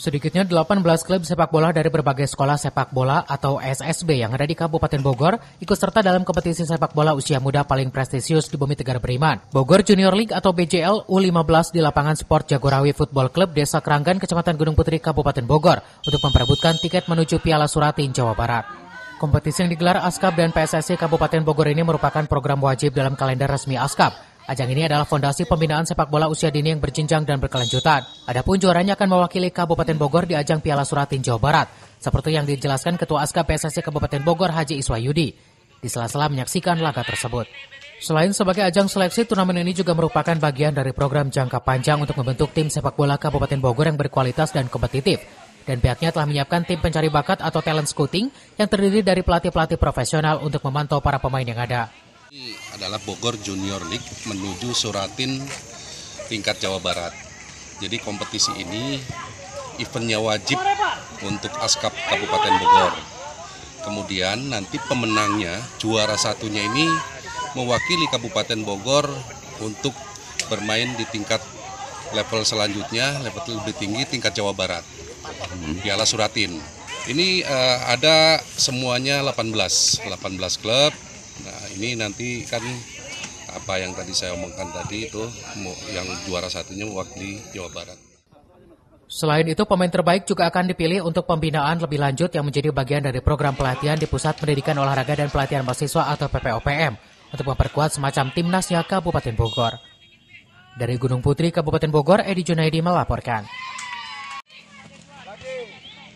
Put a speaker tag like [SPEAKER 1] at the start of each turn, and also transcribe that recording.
[SPEAKER 1] Sedikitnya 18 klub sepak bola dari berbagai sekolah sepak bola atau SSB yang ada di Kabupaten Bogor ikut serta dalam kompetisi sepak bola usia muda paling prestisius di Bumi Tegar Beriman. Bogor Junior League atau BJL U15 di lapangan sport Jagorawi Football Club Desa Keranggan, Kecamatan Gunung Putri, Kabupaten Bogor untuk memperebutkan tiket menuju Piala Suratin, Jawa Barat. Kompetisi yang digelar ASKAB dan PSSI Kabupaten Bogor ini merupakan program wajib dalam kalender resmi ASKAB. Ajang ini adalah fondasi pembinaan sepak bola usia dini yang berjenjang dan berkelanjutan. Adapun juaranya akan mewakili Kabupaten Bogor di ajang Piala Suratin, Jawa Barat. Seperti yang dijelaskan Ketua ASKAB PSSI Kabupaten Bogor Haji Iswayudi di sela-sela menyaksikan laga tersebut. Selain sebagai ajang seleksi, turnamen ini juga merupakan bagian dari program jangka panjang untuk membentuk tim sepak bola Kabupaten Bogor yang berkualitas dan kompetitif. Dan pihaknya telah menyiapkan tim pencari bakat atau talent scouting yang terdiri dari pelatih-pelatih profesional untuk memantau para pemain yang ada.
[SPEAKER 2] Ini adalah Bogor Junior League menuju Suratin tingkat Jawa Barat. Jadi kompetisi ini eventnya wajib untuk ASKAB Kabupaten Bogor. Kemudian nanti pemenangnya, juara satunya ini mewakili Kabupaten Bogor untuk bermain di tingkat level selanjutnya, level lebih tinggi tingkat Jawa Barat. Piala Suratin. Ini ada semuanya 18 klub. Nah, ini nanti kan apa yang tadi saya omongkan tadi itu yang juara satunya mewakili Jawa Barat.
[SPEAKER 1] Selain itu, pemain terbaik juga akan dipilih untuk pembinaan lebih lanjut yang menjadi bagian dari program pelatihan di Pusat Pendidikan Olahraga dan Pelatihan Mahasiswa atau PPOPM untuk memperkuat semacam timnasnya Kabupaten Bogor. Dari Gunung Putri, Kabupaten Bogor, Edi Junaidi melaporkan.